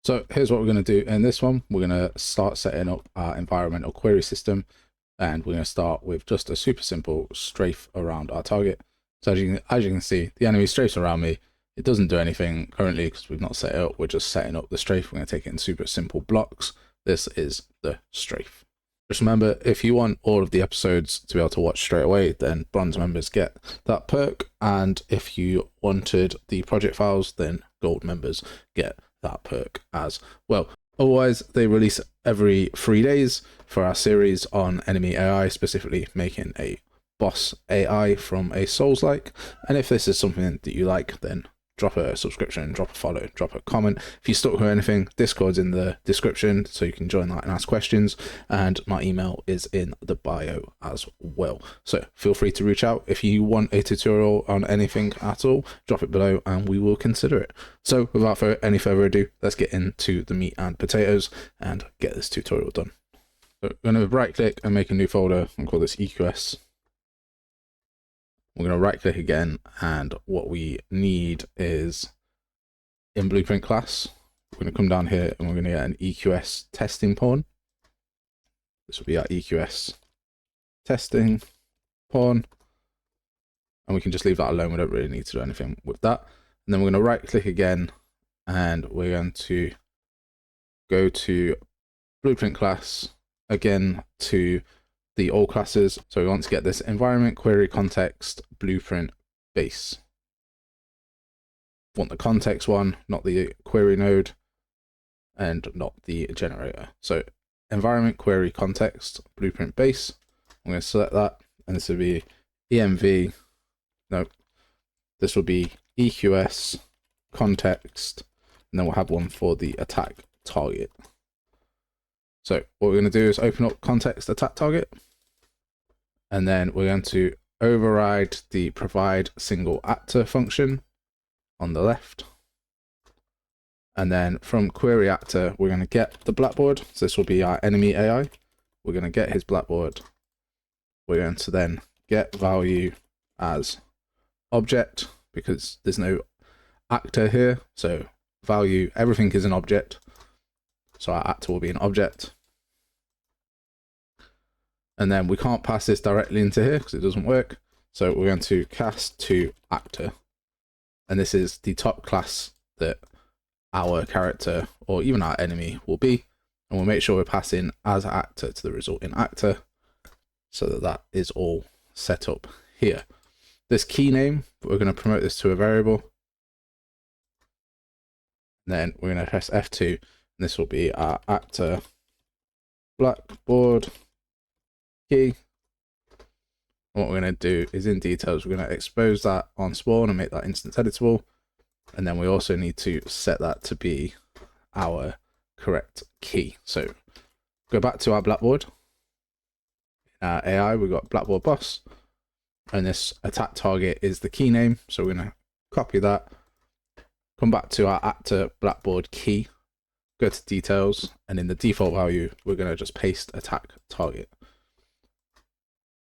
So here's what we're going to do in this one. We're going to start setting up our environmental query system, and we're going to start with just a super simple strafe around our target. So as you can see, the enemy strafes around me. It doesn't do anything currently because we've not set it up. We're just setting up the strafe. We're going to take it in super simple blocks. This is the strafe. Just remember, if you want all of the episodes to be able to watch straight away, then bronze members get that perk. And if you wanted the project files, then gold members get that perk as well. Otherwise, they release every 3 days for our series on enemy AI, specifically making a boss AI from a Souls-like. And if this is something that you like, then drop a subscription, drop a follow, drop a comment. If you stuck with anything, Discord's in the description, so you can join that and ask questions. And my email is in the bio as well. So feel free to reach out. If you want a tutorial on anything at all, drop it below and we will consider it. So without any further ado, let's get into the meat and potatoes and get this tutorial done. So we're going to right click and make a new folder and call this EQS. We're going to right click again, and what we need is in blueprint class, we're going to come down here and we're going to get an EQS testing pawn. This will be our EQS testing pawn, and we can just leave that alone. We don't really need to do anything with that. And then we're going to right click again, and we're going to go to blueprint class again to the all classes. So we want to get this environment query context blueprint base. Want the context one, not the query node, and not the generator. So environment query context blueprint base. I'm going to select that, and this will be EMV. No, this will be EQS context, and then we'll have one for the attack target. So what we're going to do is open up context attack target, and then we're going to override the provide single actor function on the left. And then from query actor, we're going to get the blackboard. So this will be our enemy AI. We're going to get his blackboard. We're going to then get value as object, because there's no actor here. So value, everything is an object. So our actor will be an object. And then we can't pass this directly into here because it doesn't work. So we're going to cast to actor. And this is the top class that our character or even our enemy will be. And we'll make sure we're passing as actor to the resulting actor, so that that is all set up here. This key name, we're going to promote this to a variable. And then we're going to press F2. And this will be our actor blackboard key. What we're going to do is in details, we're going to expose that on spawn and make that instance editable. And then we also need to set that to be our correct key. So go back to our blackboard. In our AI, we've got blackboard boss, and this attack target is the key name. So we're going to copy that, come back to our actor blackboard key, go to details, and in the default value, we're going to just paste attack target.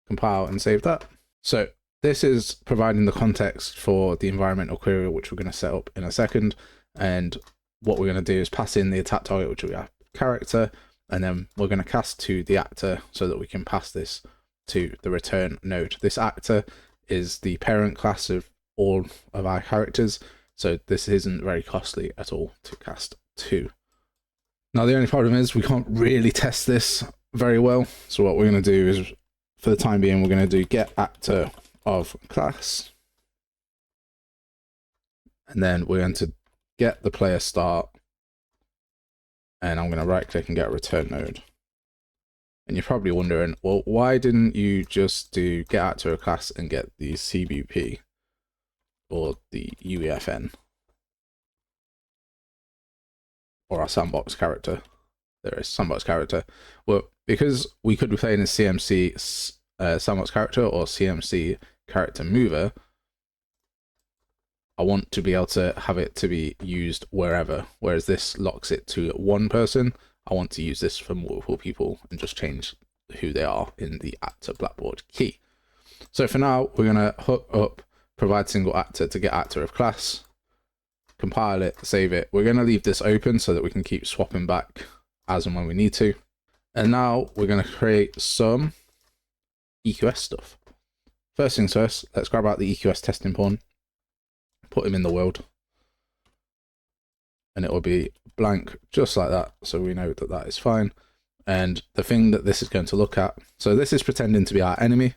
Compile and save that. So this is providing the context for the environmental query, which we're going to set up in a second. And what we're going to do is pass in the attack target, which will be our character, and then we're going to cast to the actor so that we can pass this to the return node. This actor is the parent class of all of our characters, so this isn't very costly at all to cast to. Now the only problem is we can't really test this very well. So what we're going to do is, for the time being, we're going to do get actor of class, and then we're going to get the player start, and I'm going to right click and get a return node. And you're probably wondering, well, why didn't you just do get actor of class and get the CBP or the UEFN or our sandbox character? There is sandbox character. Well, because we could be playing a CMC sandbox character or CMC character mover, I want to be able to have it to be used wherever, whereas this locks it to one person. I want to use this for multiple people and just change who they are in the actor blackboard key. So for now, we're going to hook up provide single actor to get actor of class. compile it, save it. We're going to leave this open so that we can keep swapping back as and when we need to. And now we're going to create some EQS stuff. First things first, let's grab out the EQS testing pawn, put him in the world, and it will be blank just like that, so we know that that is fine. And the thing that this is going to look at, so this is pretending to be our enemy,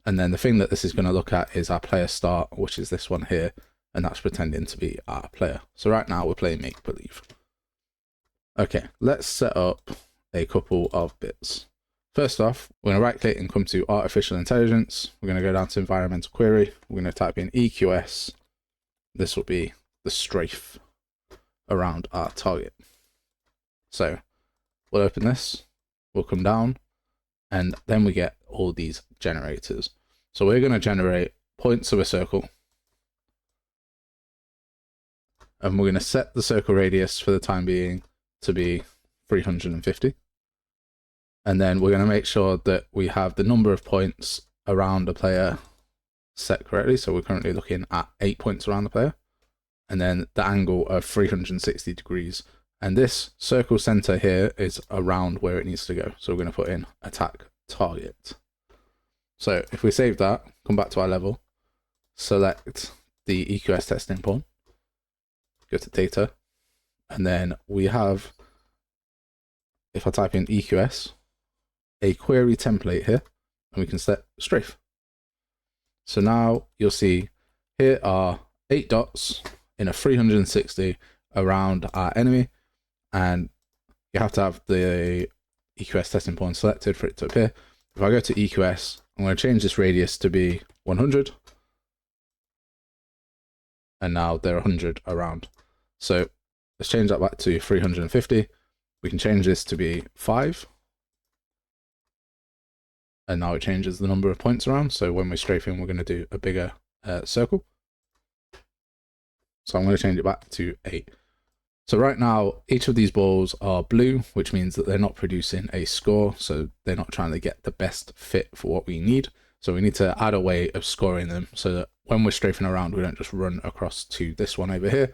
and then the thing that this is going to look at is our player start, which is this one here, and that's pretending to be our player. So right now we're playing make believe. Okay, let's set up a couple of bits. First off, we're going to right click and come to artificial intelligence. We're going to go down to environmental query. We're going to type in EQS. This will be the strafe around our target. So we'll open this, we'll come down, and then we get all these generators. So we're going to generate points of a circle, and we're going to set the circle radius for the time being to be 350. And then we're going to make sure that we have the number of points around a player set correctly. So we're currently looking at 8 points around the player, and then the angle of 360 degrees. And this circle center here is around where it needs to go. So we're going to put in attack target. So if we save that, come back to our level, select the EQS testing pawn, go to data, and then we have, if I type in EQS, a query template here, and we can set strafe. So now you'll see here are 8 dots in a 360 around our enemy, and you have to have the EQS testing pawn selected for it to appear. If I go to EQS, I'm going to change this radius to be 100, and now they're 100 around. So let's change that back to 350. We can change this to be 5, and now it changes the number of points around. So when we're strafing, we're going to do a bigger circle. So I'm going to change it back to 8. So right now, each of these balls are blue, which means that they're not producing a score. So they're not trying to get the best fit for what we need. So we need to add a way of scoring them so that when we're strafing around, we don't just run across to this one over here,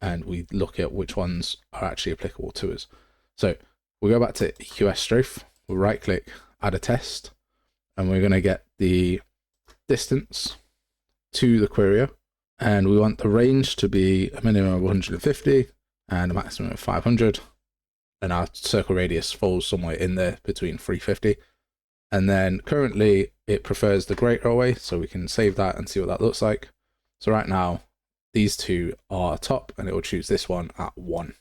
and we look at which ones are actually applicable to us. So we'll go back to EQS strafe, we'll right click, add a test, and we're going to get the distance to the querier, and we want the range to be a minimum of 150 and a maximum of 500, and our circle radius falls somewhere in there between 350. And then currently it prefers the greater way, so we can save that and see what that looks like. So right now these two are top, and it will choose this one at 1.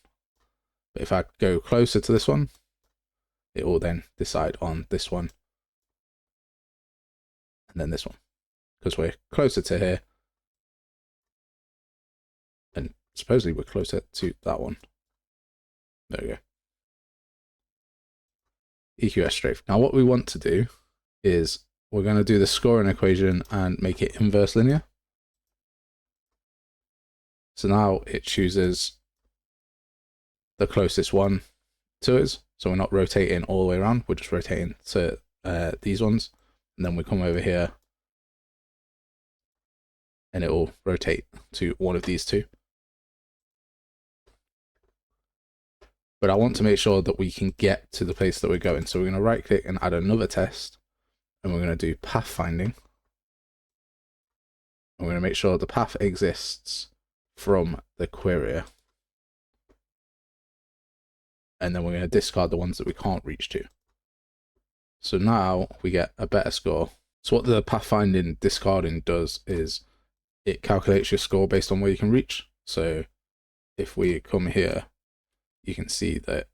But if I go closer to this one, it will then decide on this one and then this one, because we're closer to here, and supposedly we're closer to that one. There we go. EQS strafe. Now what we want to do is we're going to do the scoring equation and make it inverse linear. So now it chooses the closest one to us. So we're not rotating all the way around, we're just rotating to these ones. And then we come over here and it will rotate to one of these two. But I want to make sure that we can get to the place that we're going. So we're going to right click and add another test, and we're going to do path finding. I'm going to make sure the path exists from the querier. And then we're going to discard the ones that we can't reach to. So now we get a better score. So what the path finding discarding does is it calculates your score based on where you can reach. So if we come here, you can see that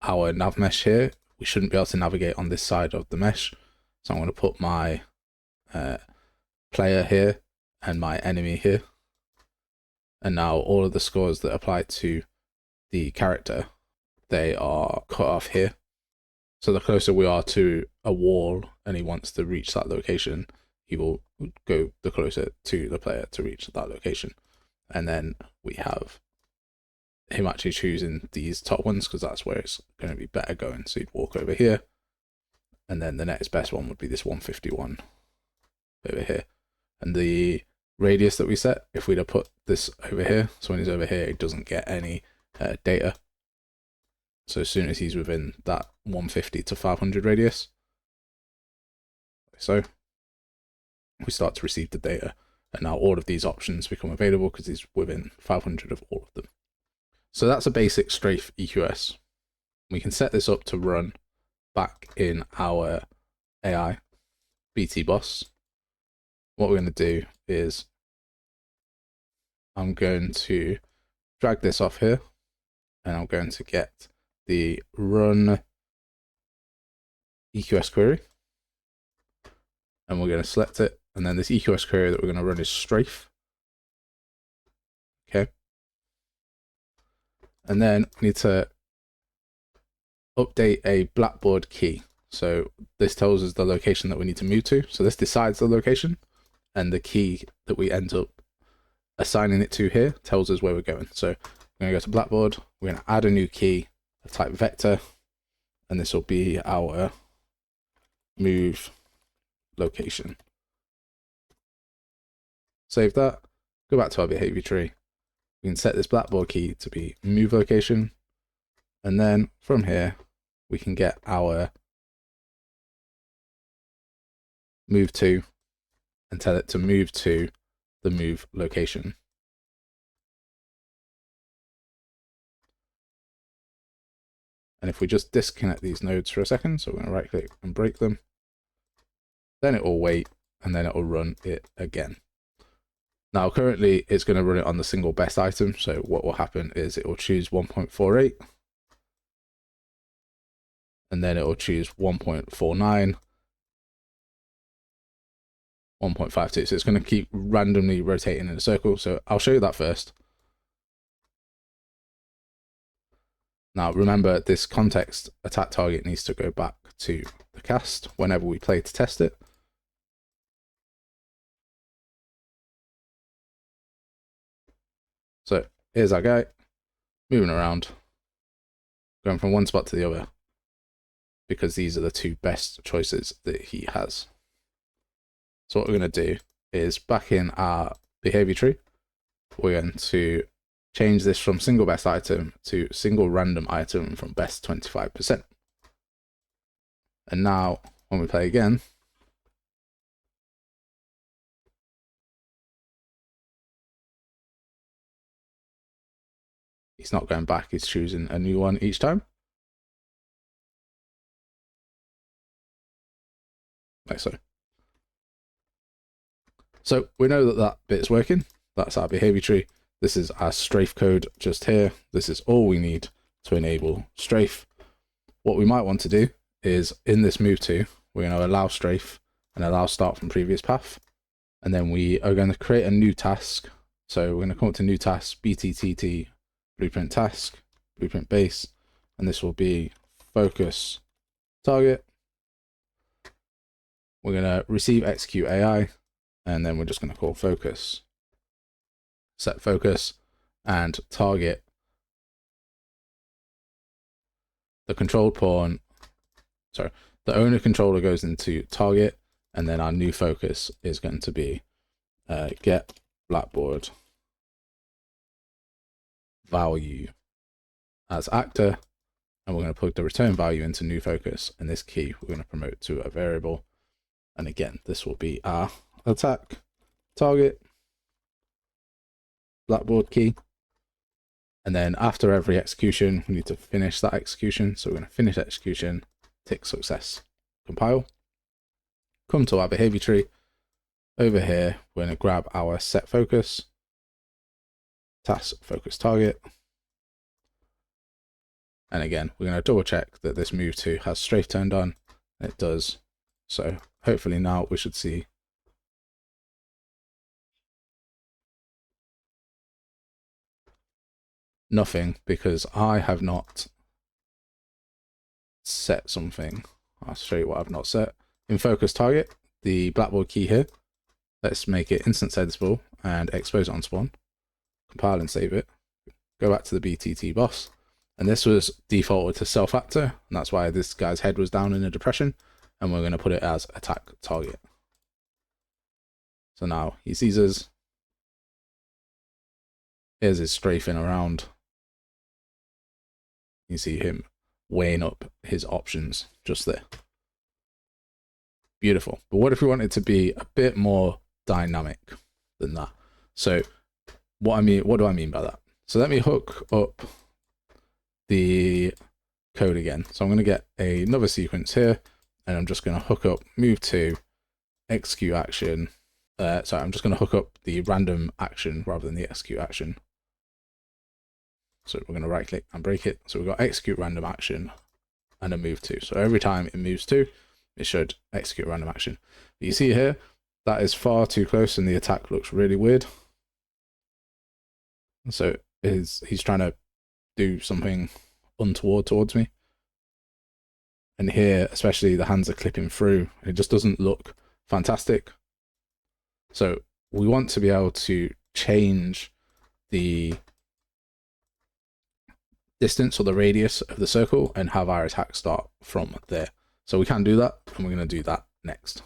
our nav mesh here, we shouldn't be able to navigate on this side of the mesh. So I'm going to put my player here and my enemy here. And now all of the scores that apply to the character, they are cut off here. So the closer we are to a wall and he wants to reach that location, he will go the closer to the player to reach that location. And then we have him actually choosing these top ones because that's where it's going to be better going. So you'd walk over here, and then the next best one would be this 151 over here. And the radius that we set, if we'd have put this over here, so when he's over here, it doesn't get any data. So as soon as he's within that 150 to 500 radius, so we start to receive the data. And now all of these options become available because he's within 500 of all of them. So that's a basic strafe EQS. We can set this up to run back in our AI BT boss. What we're going to do is I'm going to drag this off here, and I'm going to get the run EQS query, and we're going to select it. And then this EQS query that we're going to run is strafe. Okay. And then we need to update a Blackboard key. So this tells us the location that we need to move to. So this decides the location, and the key that we end up assigning it to here tells us where we're going. So we're going to go to Blackboard. We're going to add a new key, type vector, and this will be our move location. Save that, go back to our behavior tree. We can set this Blackboard key to be move location. And then from here, we can get our move to and tell it to move to the move location. And if we just disconnect these nodes for a second, so we're going to right click and break them, then it will wait, and then it will run it again. Now, currently, it's going to run it on the single best item. So what will happen is it will choose 1.48, and then it will choose 1.49, 1.52. So it's going to keep randomly rotating in a circle. So I'll show you that first. Now, remember, this context attack target needs to go back to the cast whenever we play to test it. So here's our guy moving around, going from one spot to the other, because these are the two best choices that he has. So what we're going to do is back in our behavior tree, we're going to change this from single best item to single random item from best 25%. And now when we play again, he's not going back, he's choosing a new one each time. Like so. So we know that that bit is working. That's our behavior tree. This is our strafe code just here. This is all we need to enable strafe. What we might want to do is in this move to, we're going to allow strafe and allow start from previous path. And then we are going to create a new task. So we're going to come up to new task, BTTT, blueprint task, blueprint base, and this will be focus target. We're going to receive execute AI, and then we're just going to call focus, set focus, and target the controlled pawn. Sorry, the owner controller goes into target, and then our new focus is going to be get Blackboard value as actor, and we're going to plug the return value into new focus, and this key we're going to promote to a variable. And again, this will be our attack target Blackboard key. And then after every execution, we need to finish that execution. So we're going to finish execution, tick success, compile, come to our behavior tree. Over here, we're going to grab our set focus, task focus target. And again, we're going to double check that this move to has strafe turned on. It does. So hopefully now we should see nothing, because I have not set something. I'll show you what I've not set. In focus target, the Blackboard key here, let's make it instance editable and expose it on spawn. Compile and save it. Go back to the BTT boss. And this was defaulted to self actor, and that's why this guy's head was down in a depression. And we're going to put it as attack target. So now he sees us, Here's his strafing around. You see him weighing up his options just there. Beautiful. But what if we want it to be a bit more dynamic than that? So what do I mean by that? So let me hook up the code again. So I'm going to get another sequence here, and I'm just going to hook up move to execute action. Sorry, I'm just going to hook up the random action rather than the execute action. So we're going to right click and break it. So we've got execute random action and a move to. So every time it moves to, it should execute random action. But you see here, that is far too close and the attack looks really weird. So he's trying to do something untoward towards me. And here, especially the hands are clipping through. It just doesn't look fantastic. So we want to be able to change the distance or the radius of the circle and have our attack start from there. So we can do that, and we're going to do that next.